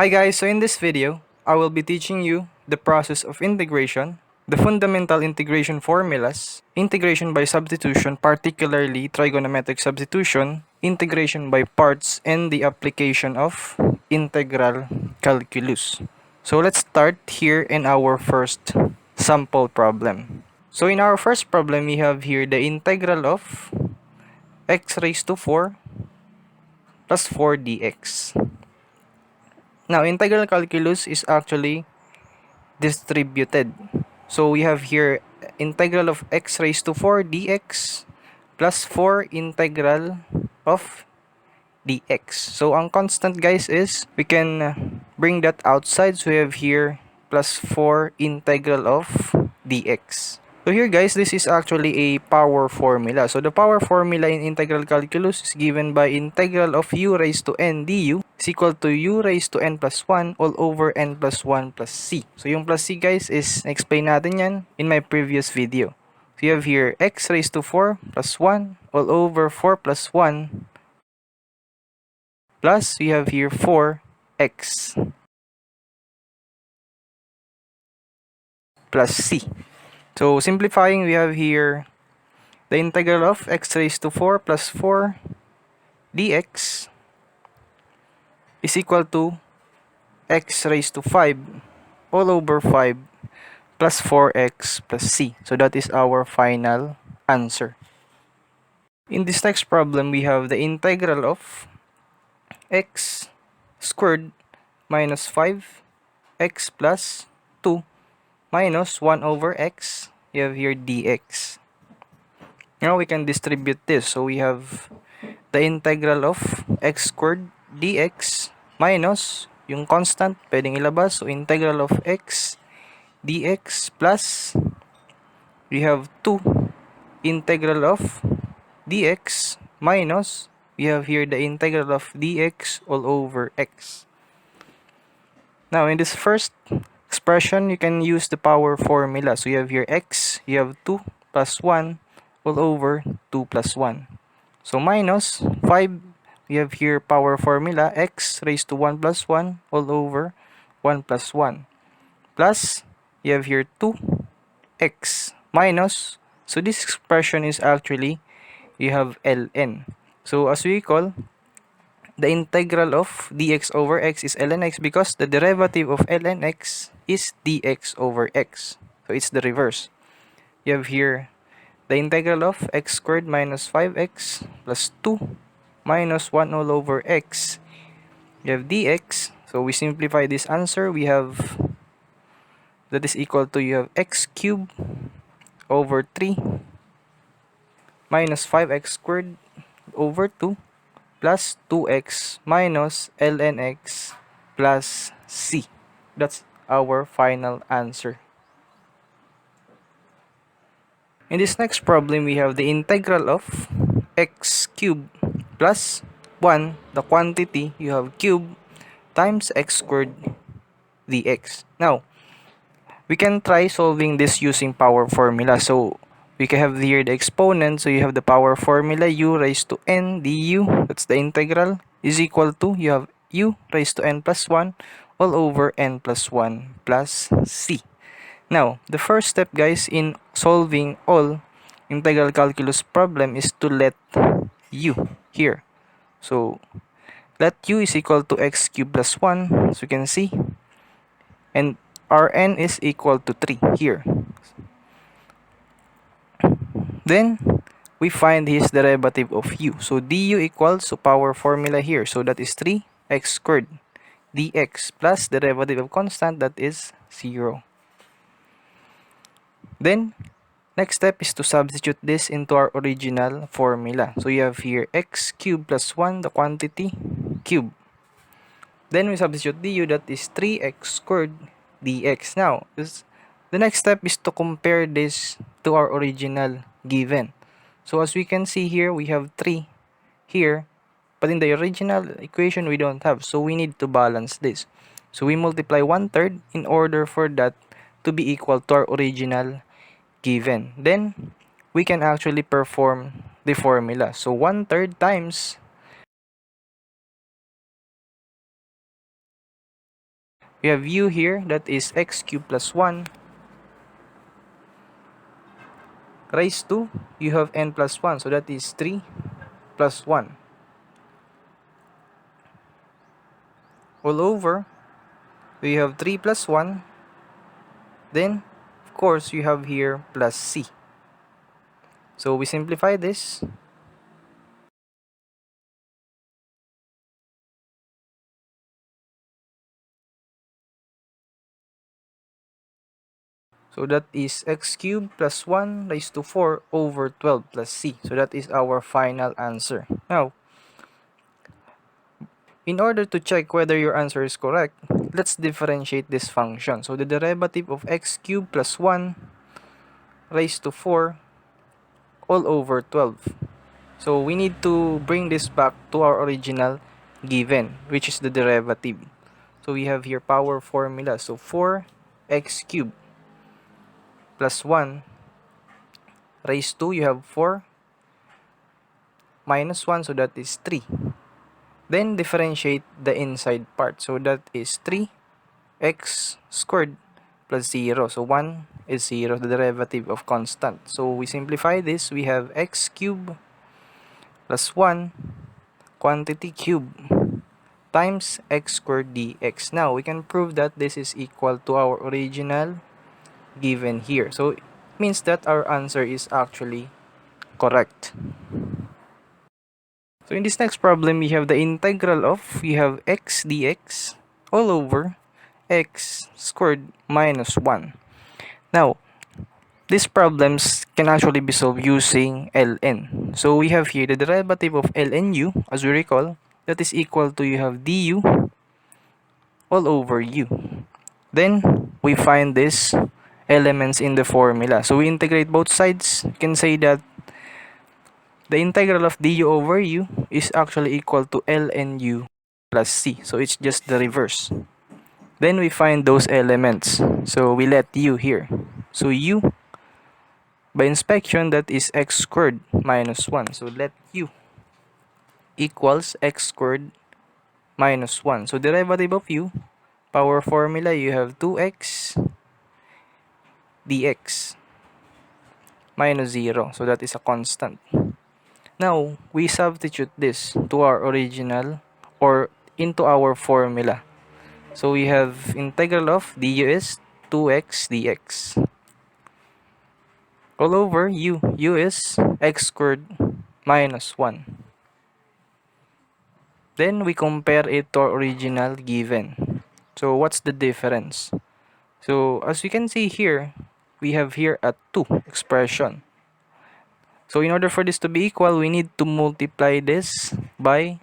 Hi guys, so in this video, I will be teaching you the process of integration, the fundamental integration formulas, integration by substitution, particularly trigonometric substitution, integration by parts, and the application of integral calculus. So let's start here in our first sample problem. So in our first problem, we have here the integral of x raised to 4 plus 4 dx. Now, integral calculus is actually distributed. So, we have here integral of x raised to 4 dx plus 4 integral of dx. So, ang constant guys is, we can bring that outside. So, we have here plus 4 integral of dx. So here guys, this is actually a power formula. So the power formula in integral calculus is given by integral of u raised to n du is equal to u raised to n plus 1 all over n plus 1 plus c. So yung plus c guys is, explain natin yan in my previous video. So you have here x raised to 4 plus 1 all over 4 plus 1 plus we have here 4x plus c. So, simplifying, we have here the integral of x raised to 4 plus 4 dx is equal to x raised to 5 all over 5 plus 4x plus c. So, that is our final answer. In this next problem, we have the integral of x squared minus 5x plus 2 minus 1 over x. You have here dx. Now we can distribute this. So we have the integral of x squared dx minus yung constant, pwedeng ilabas. So integral of x dx plus we have 2 integral of dx minus we have here the integral of dx all over x. Now in this first expression, you can use the power formula. So you have here x, you have 2 plus 1 all over 2 plus 1. So minus 5, we have here power formula x raised to 1 plus 1 all over 1 plus 1. Plus, you have here 2x minus, so this expression is actually, you have ln. So as we call, the integral of dx over x is ln x because the derivative of ln x is dx over x. So it's the reverse. You have here the integral of x squared minus 5x plus 2 minus 1 all over x. You have dx. So we simplify this answer. We have that is equal to, you have x cubed over 3 minus 5x squared over 2 plus 2x minus ln x plus c. That's our final answer. In this next problem, we have the integral of x cubed plus 1, the quantity, you have cube times x squared dx. Now, we can try solving this using power formula. So, we can have here the exponent. So, you have the power formula u raised to n du. That's the integral. Is equal to, you have u raised to n plus 1 all over n plus 1 plus c. Now, the first step guys in solving all integral calculus problem is to let u here. So, let u is equal to x cubed plus 1. So, you can see. And Rn is equal to 3 here. Then, we find his derivative of u. So, du equals to power formula here. So, that is 3x squared dx plus derivative of constant, that is 0. Then, next step is to substitute this into our original formula. So, you have here x cubed plus 1, the quantity, cube. Then, we substitute du, that is 3x squared dx. Now, the next step is to compare this to our original given. So, as we can see here, we have 3 here. But in the original equation, we don't have. So, we need to balance this. So, we multiply 1/3 in order for that to be equal to our original given. Then, we can actually perform the formula. So, 1/3 times We have u here, that is x cubed plus 1 raised to, you have n plus 1, so that is 3 plus 1 all over, we have 3 plus 1, then of course you have here plus c. So we simplify this. So that is x cubed plus 1 raised to 4 over 12 plus c. So that is our final answer. Now, in order to check whether your answer is correct, let's differentiate this function. So the derivative of x cubed plus 1 raised to 4 all over 12. So we need to bring this back to our original given, which is the derivative. So we have here power formula. So 4x cubed plus 1 raised to, you have 4 minus 1, so that is 3. Then differentiate the inside part. So that is 3x squared plus 0. So 1 is 0, the derivative of constant. So we simplify this. We have x cubed plus 1 quantity cube times x squared dx. Now we can prove that this is equal to our original given here. So it means that our answer is actually correct. So in this next problem, we have the integral of, we have x dx all over x squared minus 1. Now, these problems can actually be solved using ln. So we have here the derivative of ln u, as we recall, that is equal to, you have du all over u. Then we find these elements in the formula. So we integrate both sides. You can say that the integral of du over u is actually equal to ln u plus c. So it's just the reverse. Then we find those elements. So we let u here. So u, by inspection, that is x squared minus 1. So let u equals x squared minus 1. So derivative of u, power formula, you have 2x dx minus 0. So that is a constant. Now, we substitute this to our original or into our formula. So we have integral of du is 2x dx all over u. U is x squared minus 1. Then we compare it to our original given. So what's the difference? So as you can see here, we have here a 2 expression. So in order for this to be equal, we need to multiply this by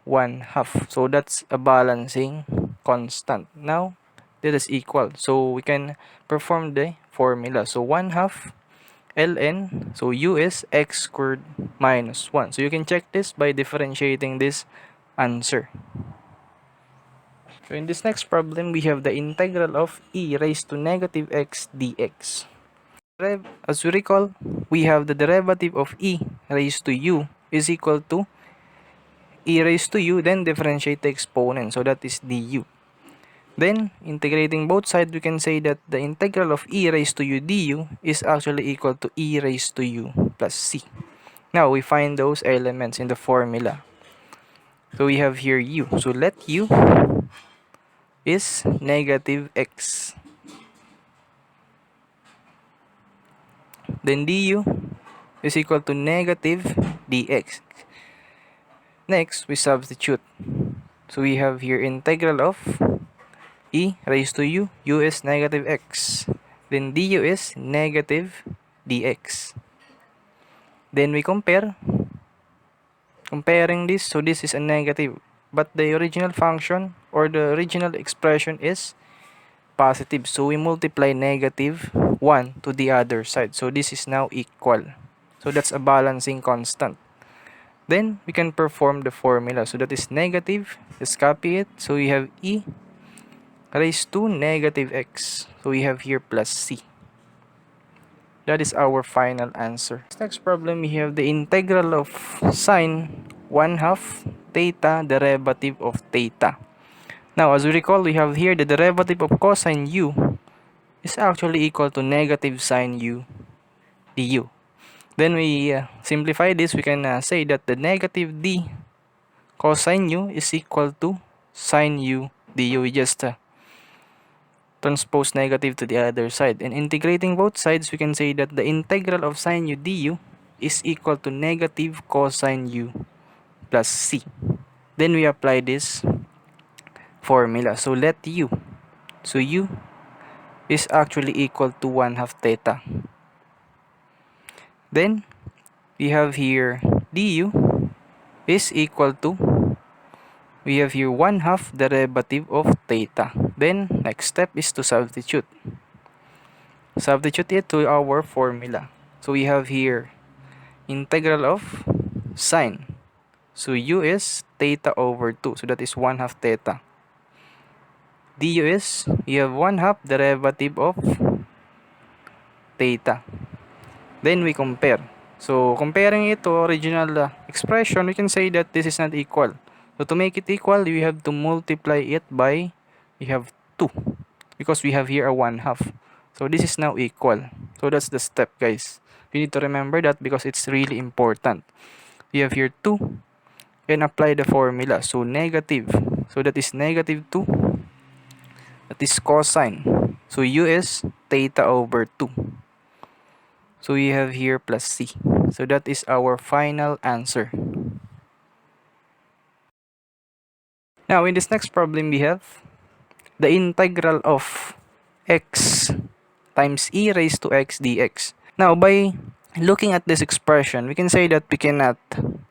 1/2. So that's a balancing constant. Now, that is equal. So we can perform the formula. So 1/2 ln, so u is x squared minus 1. So you can check this by differentiating this answer. So in this next problem, we have the integral of e raised to negative x dx. As we recall, we have the derivative of e raised to u is equal to e raised to u, then differentiate the exponent. So that is du. Then, integrating both sides, we can say that the integral of e raised to u du is actually equal to e raised to u plus c. Now, we find those elements in the formula. So we have here u. So let u is negative x. Then du is equal to negative dx. Next, we substitute. So we have here integral of e raised to u. U is negative x. Then du is negative dx. Then we compare. Comparing this, so this is a negative. But the original function or the original expression is positive. So we multiply negative 1 to the other side. So this is now equal. So that's a balancing constant. Then we can perform the formula. So that is negative. Let's copy it. So we have e raised to negative x. So we have here plus c. That is our final answer. Next problem, we have the integral of sine 1/2 theta derivative of theta. Now, as we recall, we have here the derivative of cosine u is actually equal to negative sine u du. Then we simplify this, we can say that the negative d cosine u is equal to sine u du. We just transpose negative to the other side. And integrating both sides, we can say that the integral of sine u du is equal to negative cosine u plus c. Then we apply this formula. So let u. So u is actually equal to 1/2 theta. Then we have here du is equal to, we have here 1/2 derivative of theta. Then next step is to substitute. Substitute it to our formula. So we have here integral of sine. So u is theta over 2. So that is 1/2 theta. Du is, you have 1/2 derivative of theta. Then we compare. So comparing it to original expression, we can say that this is not equal. So to make it equal, we have to multiply it by, we have 2. Because we have here a 1/2. So this is now equal. So that's the step, guys. You need to remember that because it's really important. We have here 2 and apply the formula. So negative. So that is negative 2. That is cosine. So u is theta over 2. So we have here plus c. So that is our final answer. Now in this next problem we have the integral of x times e raised to x dx. Now by looking at this expression, we can say that we cannot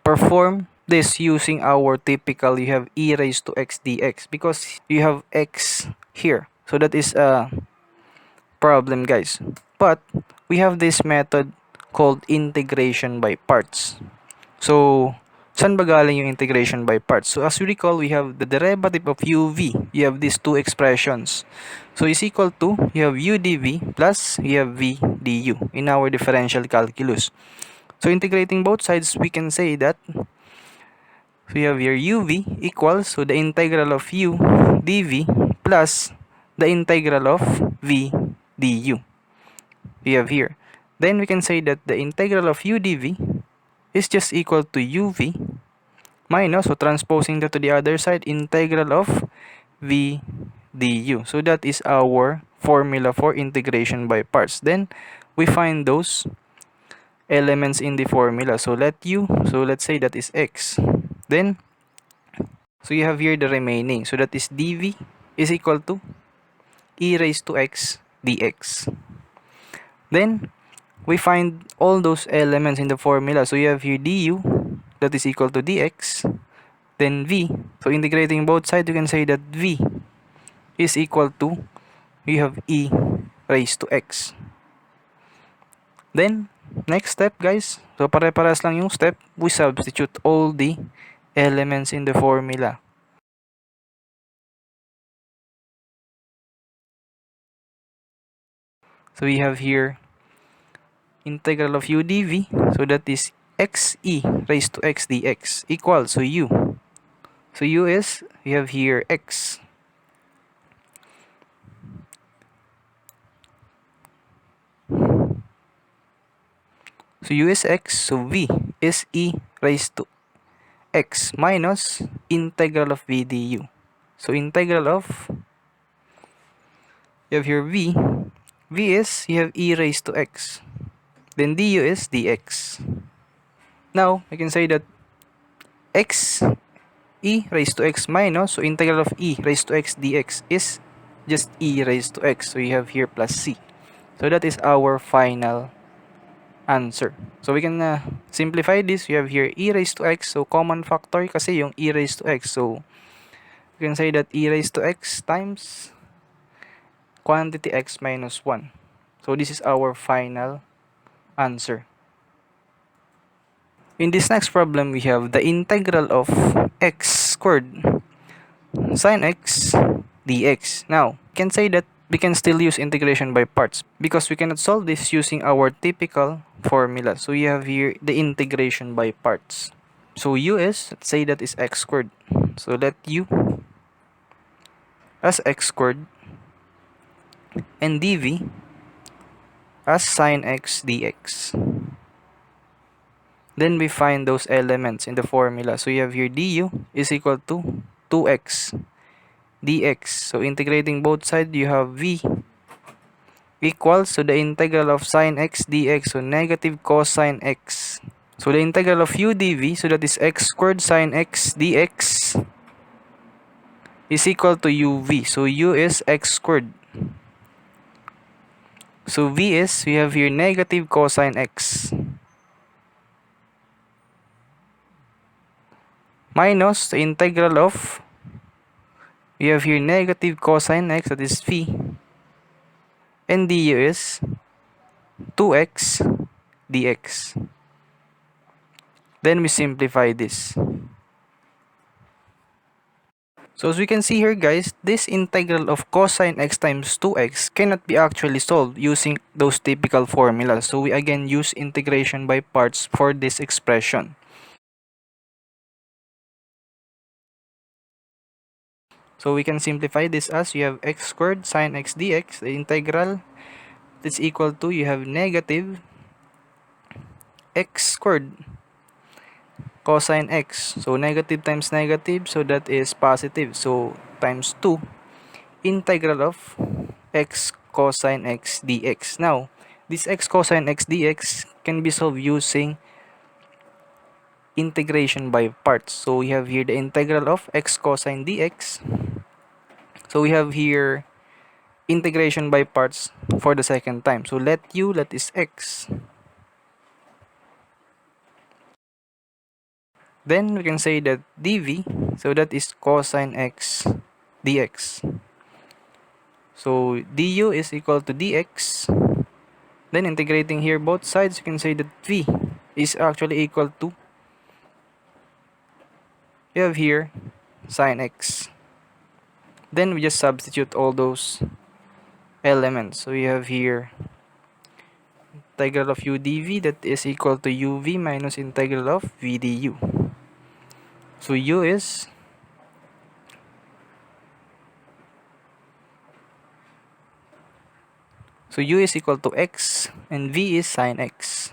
perform this using our typical, you have e raised to x dx because you have x here. So that is a problem, guys. But we have this method called integration by parts. So saan ba galing yung integration by parts? So as you recall, we have the derivative of uv. You have these two expressions. So is equal to, you have u dv plus you have v du in our differential calculus. So integrating both sides, we can say that we have here uv equals, so the integral of u dv plus the integral of v du. We have here. Then we can say that the integral of u dv is just equal to uv minus, so transposing that to the other side, integral of v du. So that is our formula for integration by parts. Then we find those elements in the formula. So let u, so let's say that is x. Then so you have here the remaining. So that is dv is equal to e raised to x dx. Then we find all those elements in the formula. So you have here du, that is equal to dx. Then v, so integrating both sides, you can say that v is equal to, you have e raised to x. Then next step, guys, so pare-pares lang yung step, we substitute all the elements in the formula. So we have here integral of u dv, so that is xe raised to x dx equals, so u. So u is, we have here x. So u is x, so v is e raised to x minus integral of v du. So integral of, you have here v. V is, you have e raised to x. Then du is dx. Now, we can say that x e raised to x minus, so integral of e raised to x dx is just e raised to x. So you have here plus c. So that is our final answer. So we can simplify this. We have here e raised to x. So common factor kasi yung e raised to x. So we can say that e raised to x times quantity x minus 1. So this is our final answer. In this next problem, we have the integral of x squared sine x dx. Now, we can say that we can still use integration by parts because we cannot solve this using our typical formula. So you have here the integration by parts. So u is, let's say that is x squared. So let u as x squared and dv as sine x dx. Then we find those elements in the formula. So you have here du is equal to 2x dx. So integrating both sides, you have v equals to the integral of sine x dx, so negative cosine x. So the integral of u dv, so that is x squared sine x dx, is equal to uv. So u is x squared. So v is, we have here negative cosine x minus the integral of, we have here negative cosine x, that is v, and du is 2x dx. Then we simplify this. So as we can see here guys, this integral of cosine x times 2x cannot be actually solved using those typical formulas. So we again use integration by parts for this expression. So we can simplify this as, you have x squared sine x dx, the integral is equal to, you have negative x squared cosine x. So negative times negative, so that is positive. So times 2 integral of x cosine x dx. Now, this x cosine x dx can be solved using integration by parts. So we have here the integral of x cosine dx. So we have here integration by parts for the second time. So let u, that is x. Then we can say that dv, so that is cosine x dx. So du is equal to dx. Then integrating here both sides, you can say that v is actually equal to, you have here sine x. Then we just substitute all those elements. So we have here integral of u dv, that is equal to uv minus integral of v du. So u is, so u is equal to x and v is sine x.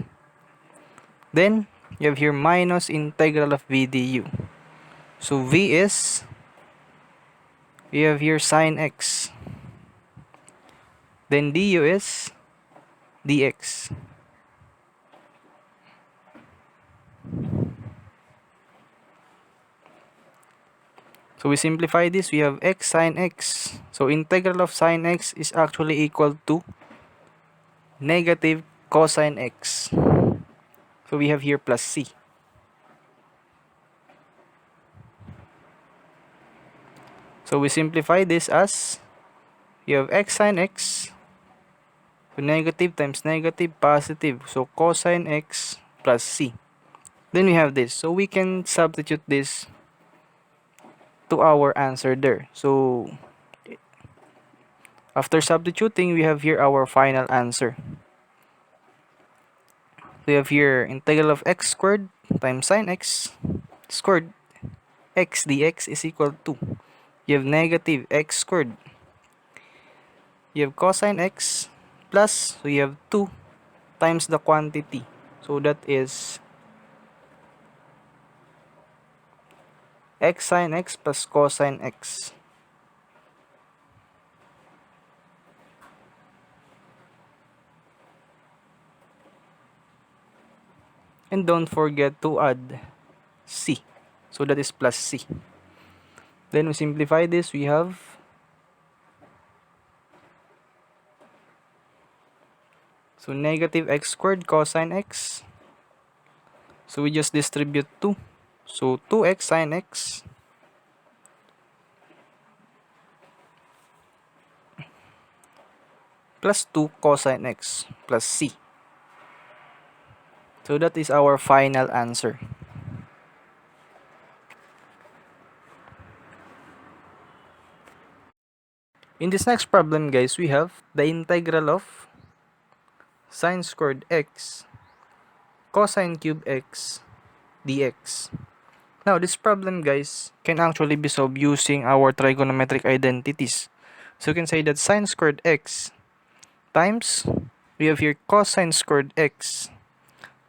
Then you have here minus integral of v du. So v is, we have here sine x. Then du is dx. So we simplify this, we have x sine x. So integral of sine x is actually equal to negative cosine x. So we have here plus c. So we simplify this as, you have x sine x. So negative times negative, positive. So cosine x plus c. Then we have this. So we can substitute this to our answer there. So after substituting, we have here our final answer. We have here integral of x squared times sine x squared x dx is equal to, you have negative x squared, you have cosine x plus, so you have 2 times the quantity. So that is x sine x plus cosine x. And don't forget to add c. So that is plus c. Then we simplify this, we have, so negative x squared cosine x. So we just distribute 2. So 2x sine x plus 2 cosine x plus c. So that is our final answer. In this next problem guys, we have the integral of sine squared x cosine cube x dx. Now, this problem, guys, can actually be solved using our trigonometric identities. So, you can say that sine squared x times, we have here cosine squared x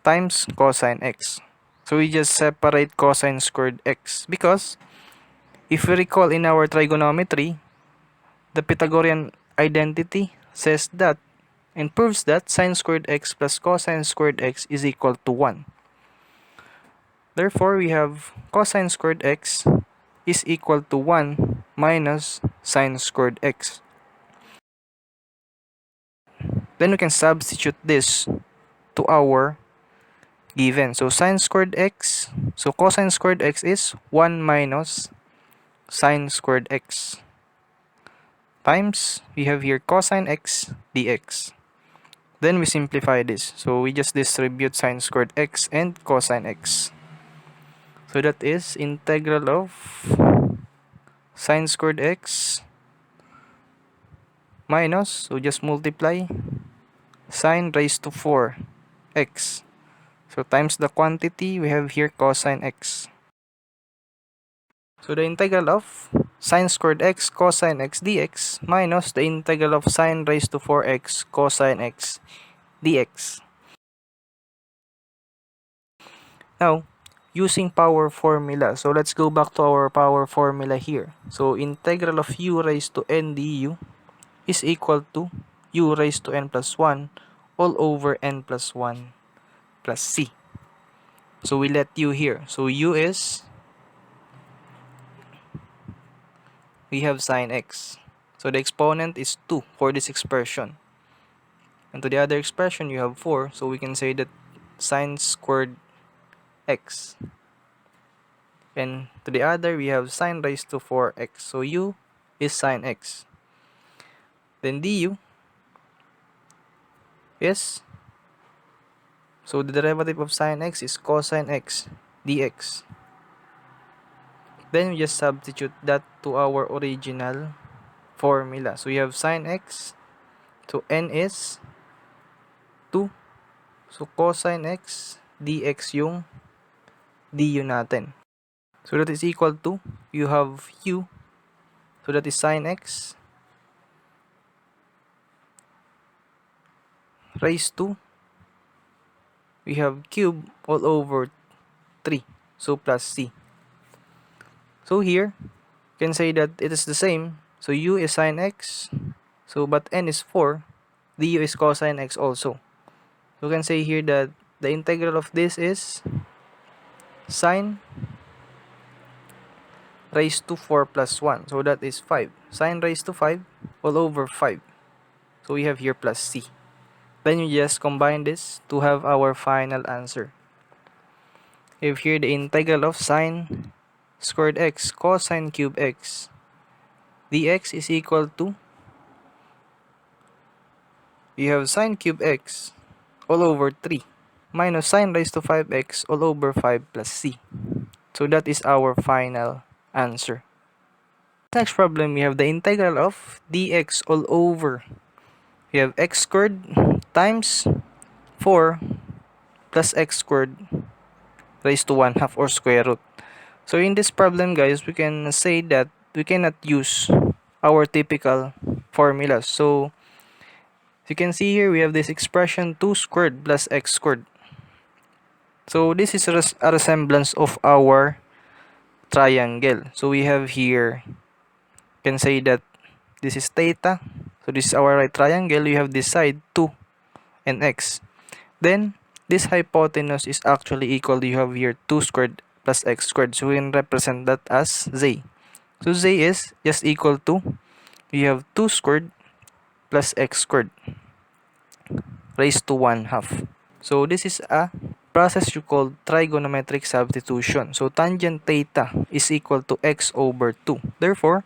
times cosine x. So, we just separate cosine squared x because if we recall in our trigonometry, the Pythagorean identity says that and proves that sine squared x plus cosine squared x is equal to 1. Therefore, we have cosine squared x is equal to 1 minus sine squared x. Then we can substitute this to our given. So sine squared x, so cosine squared x is 1 minus sine squared x times, we have here cosine x dx. Then we simplify this. So we just distribute sine squared x and cosine x. So that is integral of sine squared x minus, so just multiply sine raised to 4 x. So times the quantity, we have here cosine x. So the integral of sine squared x cosine x dx minus the integral of sine raised to 4x cosine x dx. Now, using power formula, so let's go back to our power formula here. So integral of u raised to n du is equal to u raised to n plus 1 all over n plus 1 plus c. So we let u here. So u is, we have sine x. So the exponent is 2 for this expression. And to the other expression, you have 4. So we can say that sine squared x. And to the other, we have sine raised to 4x. So u is sine x. Then du is, so the derivative of sine x is cosine x dx. Then we just substitute that to our original formula. So we have sine x. So n is 2. So cosine x dx yung du natin. So that is equal to, you have u. So that is sine x raised to, we have cube all over 3. So plus c. So here, you can say that it is the same. So u is sine x. So but n is 4. Du is cosine x also. So you can say here that the integral of this is sine raised to 4 plus 1. So that is 5. Sine raised to 5 all over 5. So we have here plus c. Then you just combine this to have our final answer. If here the integral of sine squared x cosine cube x dx is equal to, you have sine cube x all over 3 minus sine raised to 5x all over 5 plus c. So that is our final answer. Next problem, we have the integral of dx all over, we have x squared times 4 plus x squared raised to 1/2 or square root. So in this problem, guys, we can say that we cannot use our typical formulas. So you can see here we have this expression 2 squared plus x squared. So this is a resemblance of our triangle. So we have here, you can say that this is theta. So this is our right triangle. We have this side 2 and x. Then this hypotenuse is actually equal, you have here 2 squared plus x squared. So we can represent that as z. So z is just equal to, we have 2 squared plus x squared raised to 1/2. So this is a process you call trigonometric substitution. So tangent theta is equal to x over 2. Therefore,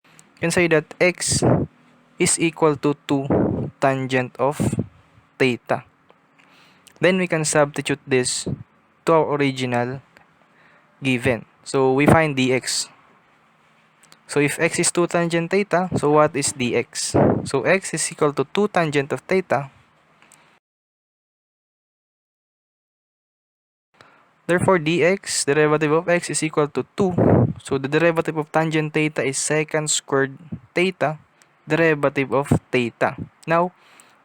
you can say that x is equal to 2 tangent of theta. Then we can substitute this to our original given. So we find dx. So if x is 2 tangent theta, so what is dx? So x is equal to 2 tangent of theta Therefore, dx, derivative of x is equal to 2. So, the derivative of tangent theta is secant squared theta, derivative of theta. Now,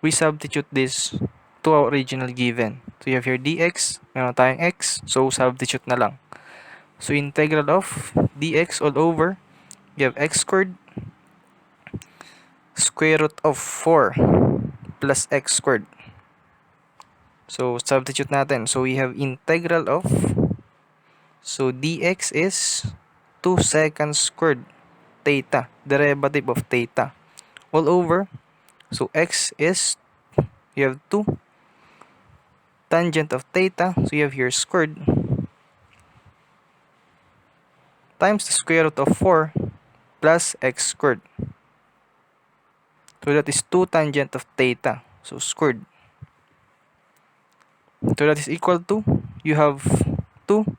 we substitute this to our original given. So, you have here dx, meron tayong x, so substitute na lang. So, integral of dx all over, you have x squared, square root of 4 plus x squared. So, substitute natin. So, we have integral of, so dx is 2 secant squared theta, derivative of theta, all over, so x is, you have 2 tangent of theta, so you have here squared, times the square root of 4 plus x squared. So that is 2 tangent of theta, so squared. So that is equal to, you have 2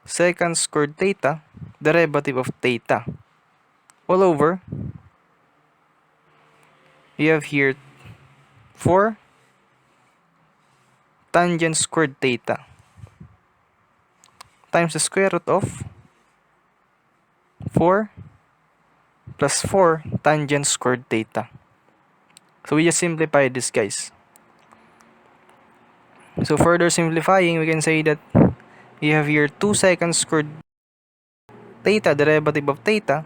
secant squared theta, derivative of theta, all over, you have here 4 tangent squared theta times the square root of 4 plus 4 tangent squared theta. So we just simplify this, guys. So further simplifying, we can say that you have here 2 secant squared theta, derivative of theta.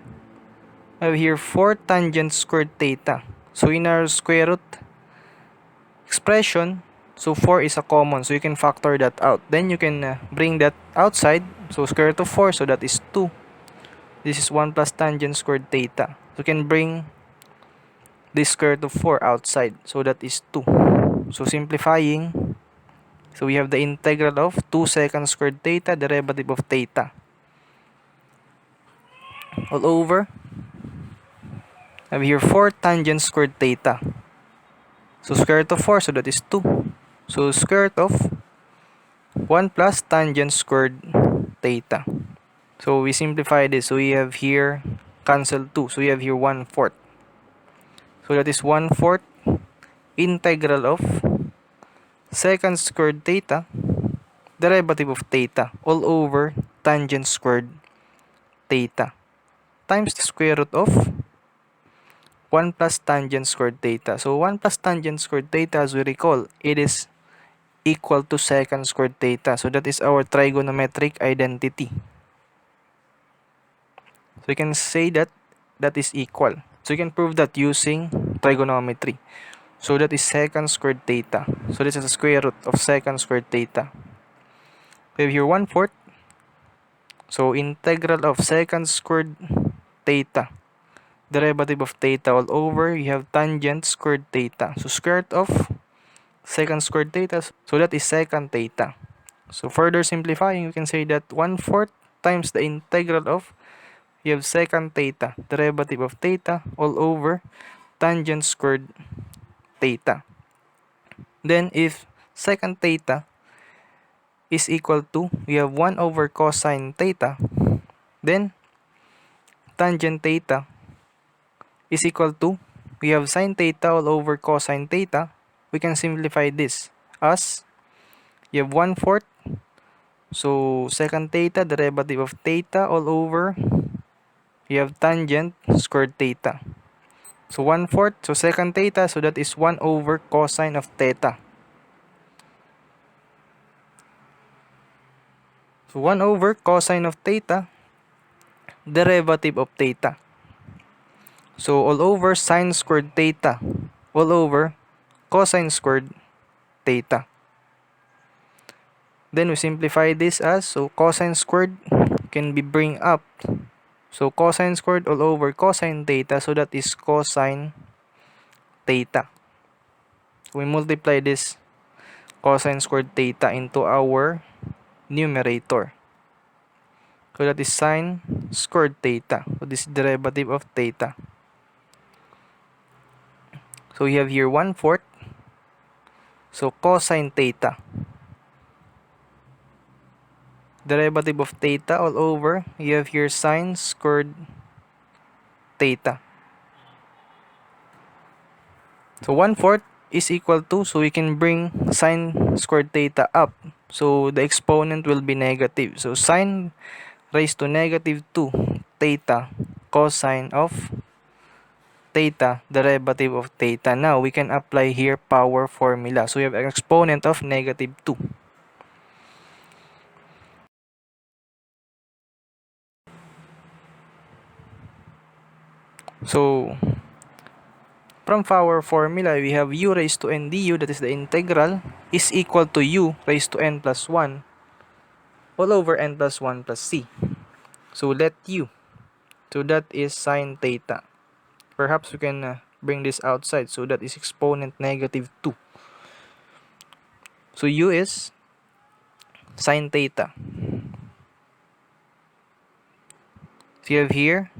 We have here 4 tangent squared theta. So in our square root expression, so 4 is a common, so you can factor that out. Then you can bring that outside, so square root of 4, so that is 2. This is 1 plus tangent squared theta. So you can bring this square root of 4 outside, so that is 2. So simplifying, so we have the integral of 2 secant squared theta, derivative of theta, all over, I have here 4 tangent squared theta. So square root of 4, so that is 2. So square root of 1 plus tangent squared theta. So we simplify this. So we have here cancel 2. So we have here 1/4. So that is 1/4 integral of secant squared theta, derivative of theta, all over tangent squared theta, times the square root of 1 plus tangent squared theta. So 1 plus tangent squared theta, as we recall, it is equal to secant squared theta. So that is our trigonometric identity. So you can say that that is equal. So you can prove that using trigonometry. So that is secant squared theta. So this is the square root of secant squared theta. We have here 1/4. So integral of secant squared theta, derivative of theta, all over, you have tangent squared theta. So square root of secant squared theta, so that is secant theta. So further simplifying, you can say that 1/4 times the integral of, you have secant theta, derivative of theta, all over tangent squared theta. Then if secant theta is equal to, we have 1 over cosine theta, then tangent theta is equal to, we have sine theta all over cosine theta. We can simplify this as, you have 1/4, so secant theta, derivative of theta, all over, you have tangent squared theta. So 1/4, so secant theta, so that is 1 over cosine of theta. So 1 over cosine of theta, derivative of theta. So all over sine squared theta, all over cosine squared theta. Then we simplify this as, so cosine squared can be bring up. So cosine squared all over cosine theta, so that is cosine theta. We multiply this cosine squared theta into our numerator. So that is sine squared theta. So this is derivative of theta. So we have here 1/4. So cosine theta, derivative of theta, all over, you have here sine squared theta. So 1/4 is equal to, so we can bring sine squared theta up. So the exponent will be negative. So sine raised to negative 2 theta cosine of theta, derivative of theta. Now we can apply here power formula. So we have an exponent of negative 2. So from power formula, we have u raised to n du, that is the integral, is equal to u raised to n plus 1 all over n plus 1 plus c. So let u. So that is sine theta. Perhaps we can bring this outside. So that is exponent negative 2. So u is sine theta. So you have here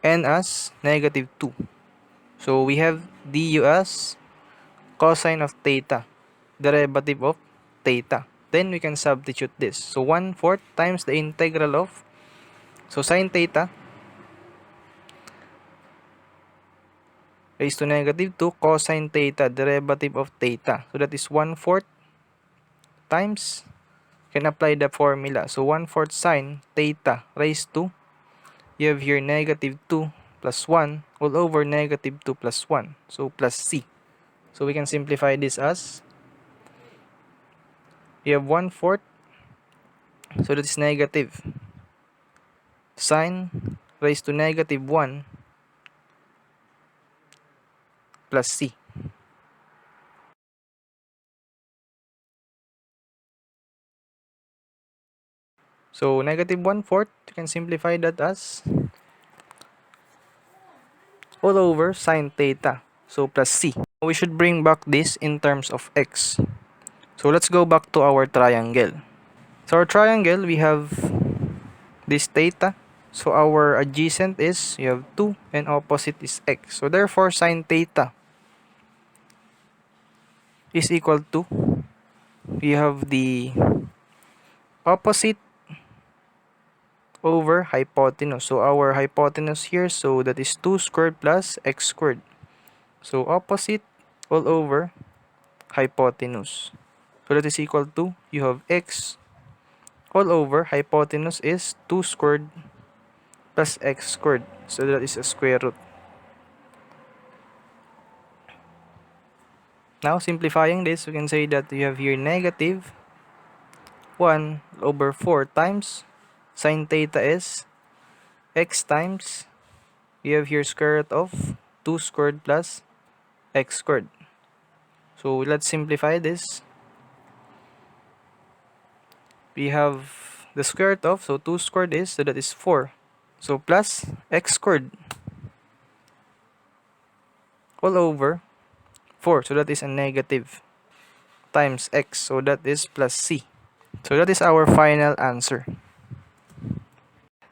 n as negative 2. So we have du as cosine of theta, derivative of theta. Then we can substitute this. So 1/4 times the integral of, so sine theta raised to negative 2 cosine theta, derivative of theta. So that is 1/4 times, can apply the formula. So 1/4 sine theta raised to, you have here negative 2 plus 1 all over negative 2 plus 1. So plus c. So we can simplify this as, you have 1/4, so that is negative sine raised to negative 1 plus c. So negative 1/4, you can simplify that as all over sine theta. So plus c. We should bring back this in terms of x. So let's go back to our triangle. So our triangle, we have this theta. So our adjacent is, you have 2 and opposite is x. So therefore sine theta is equal to, we have the opposite over hypotenuse. So our hypotenuse here, so that is 2 squared plus x squared. So opposite all over hypotenuse. So that is equal to, you have x all over hypotenuse is 2 squared plus x squared. So that is a square root. Now simplifying this, we can say that you have here negative 1 over 4 times sine theta is x times, we have here square root of 2 squared plus x squared. So let's simplify this. We have the square root of, so 2 squared is, so that is 4. So plus x squared all over 4, so that is a negative, times x, so that is plus c. So that is our final answer.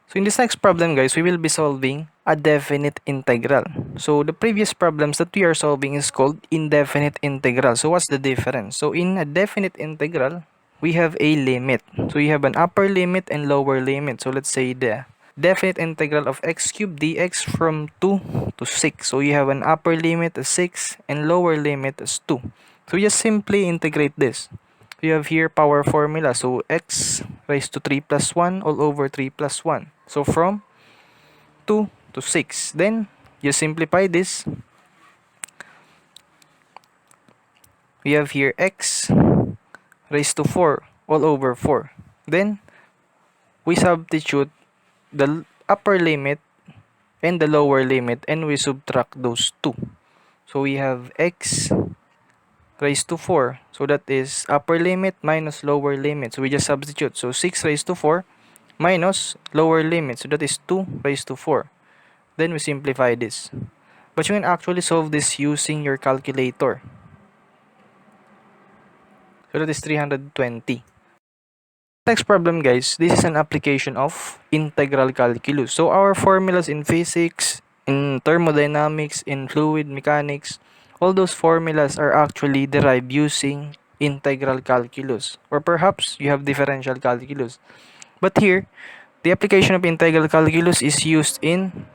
So in this next problem, guys, we will be solving a definite integral. So the previous problems that we are solving is called indefinite integral. So what's the difference? So in a definite integral, we have a limit. So you have an upper limit and lower limit. So let's say the definite integral of x cubed dx from 2 to 6. So you have an upper limit as 6 and lower limit as 2. So you just simply integrate this. We have here power formula. So x raised to 3 plus 1 all over 3 plus 1. So from 2 to 6. Then you simplify this. We have here x raised to 4 all over 4. Then we substitute the upper limit and the lower limit and we subtract those two. So we have x raised to 4. So that is upper limit minus lower limit. So we just substitute. So 6 raised to 4 minus lower limit. So that is 2 raised to 4. Then we simplify this. But you can actually solve this using your calculator. So that is 320. Next problem, guys, this is an application of integral calculus. So our formulas in physics, in thermodynamics, in fluid mechanics, all those formulas are actually derived using integral calculus. Or perhaps you have differential calculus. But here, the application of integral calculus is used in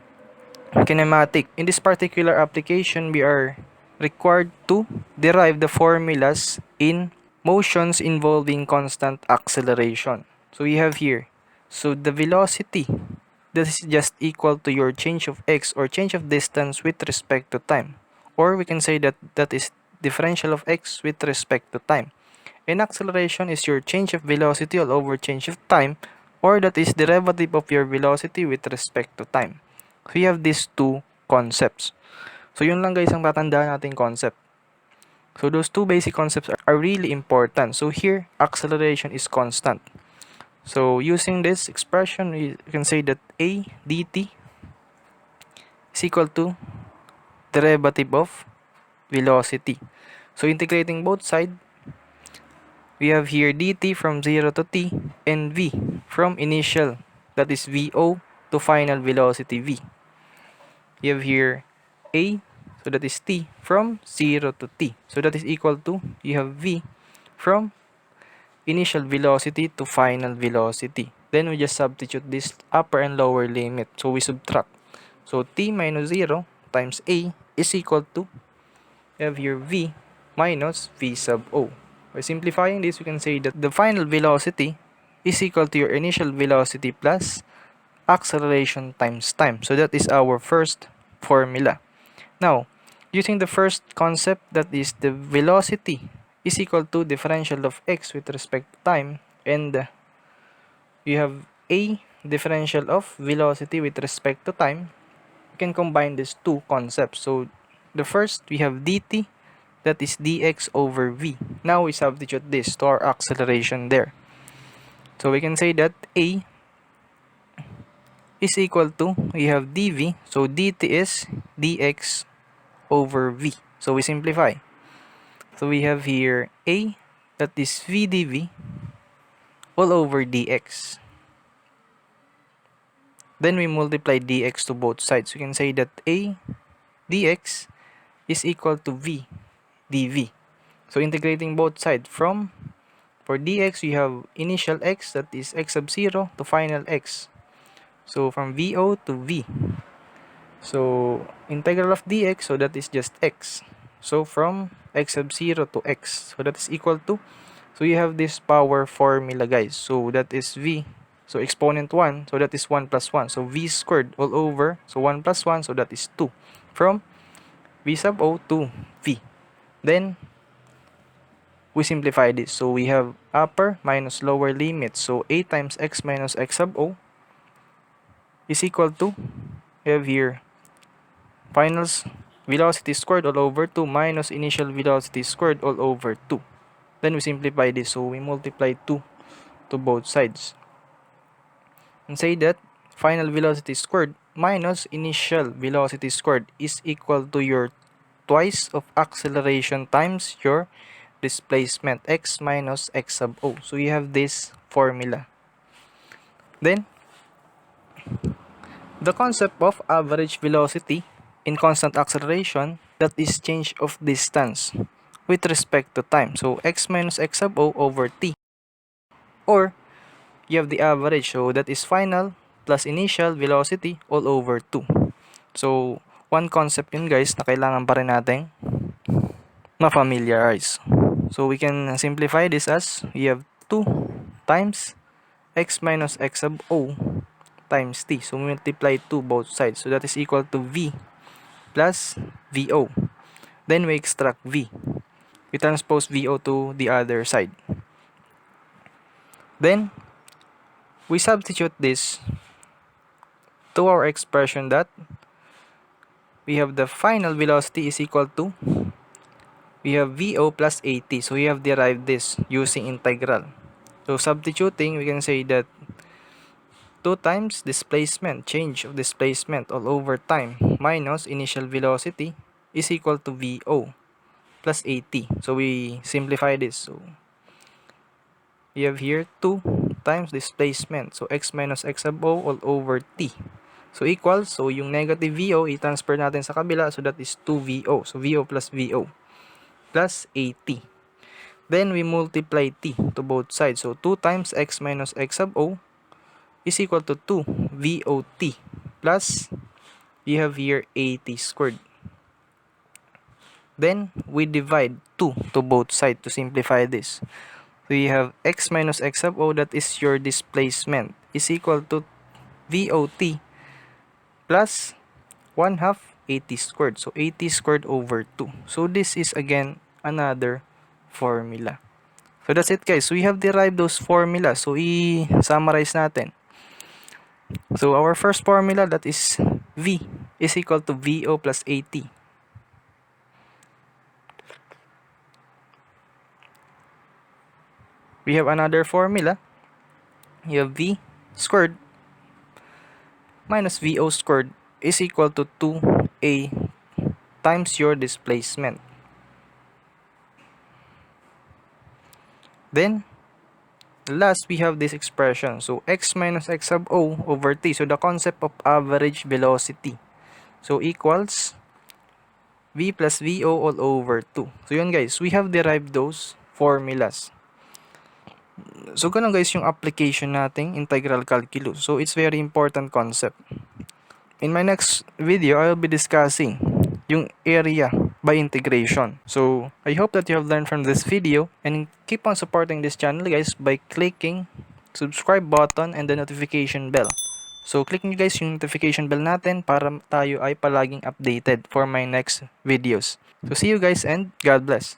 kinematic. In this particular application, we are required to derive the formulas in motions involving constant acceleration. So we have here, so the velocity, this is just equal to your change of x or change of distance with respect to time. Or we can say that that is differential of x with respect to time. And acceleration is your change of velocity all over change of time, or that is derivative of your velocity with respect to time. So we have these two concepts. So yun lang guys ang tatandaan nating concept. So those two basic concepts are really important. So here, acceleration is constant. So using this expression, we can say that a dt is equal to derivative of velocity. So integrating both sides, we have here dt from 0 to t and v from initial, that is vo, to final velocity v. You have here a, so that is t from 0 to t. So that is equal to, you have v from initial velocity to final velocity. Then we just substitute this upper and lower limit. So we subtract. So t minus 0 times a is equal to, you have here v minus v sub o. By simplifying this, we can say that the final velocity is equal to your initial velocity plus acceleration times time. So that is our first formula. Now, using the first concept, that is the velocity is equal to differential of x with respect to time, and you have a differential of velocity with respect to time, you can combine these two concepts. So the first, we have dt, that is dx over v. Now we substitute this to our acceleration there. So we can say that a is equal to, we have dv, so dt is dx over v. So we simplify. So we have here a, that is v dv all over dx. Then we multiply dx to both sides. We can say that a dx is equal to v dv. So integrating both sides, from, for dx we have initial x, that is x sub 0, to final x. So from vo to v. So integral of dx, so that is just x. So from x sub 0 to x, so that is equal to, so you have this power formula guys. So that is v, so exponent 1, so that is 1 plus 1. So v squared all over, so 1 plus 1, so that is 2. From v sub o to v. Then we simplify this. So we have upper minus lower limit. So a times x minus x sub o is equal to, we have here final velocity squared all over 2 minus initial velocity squared all over 2. Then we simplify this. So we multiply 2 to both sides. And say that final velocity squared minus initial velocity squared is equal to your twice of acceleration times your displacement, x minus x sub o. So you have this formula. Then the concept of average velocity in constant acceleration, that is change of distance with respect to time. So x minus x sub o over t. Or you have the average, so that is final plus initial velocity all over 2. So one concept yun guys na kailangan pa rin natin ma-familiarize. So we can simplify this as, we have 2 times x minus x sub o times t. So multiply 2 both sides. So that is equal to v plus vo. Then we extract v. We transpose vo to the other side. Then we substitute this to our expression that we have the final velocity is equal to, we have vo plus at. So we have derived this using integral. So substituting, we can say that 2 times displacement, change of displacement all over time, minus initial velocity is equal to vo plus at. So we simplify this. So we have here 2 times displacement. So x minus x sub o all over t. So equals, so yung negative vo, i-transfer natin sa kabila. So that is 2vo. So vo plus at. Then we multiply t to both sides. So 2 times x minus x sub o is equal to 2 VOT plus, you have here AT squared. Then, we divide 2 to both sides to simplify this. We have x minus x sub o, that is your displacement, is equal to VOT plus 1 half 80 squared. So, 80 squared over 2. So, this is again another formula. So, that's it guys. We have derived those formulas. So, i-summarize natin. So, our first formula, that is V is equal to VO plus AT. We have another formula. You have V squared minus VO squared is equal to 2A times your displacement. Then, last, we have this expression. So, x minus x sub o over t. So, the concept of average velocity. So, equals v plus vo all over 2. So, yun guys. We have derived those formulas. So, ganun guys yung application nating integral calculus. So, it's very important concept. In my next video, I'll be discussing yung area by integration. So, I hope that you have learned from this video, and keep on supporting this channel guys by clicking subscribe button and the notification bell. So, click nyo guys yung notification bell natin para tayo ay palaging updated for my next videos. So, see you guys and God bless.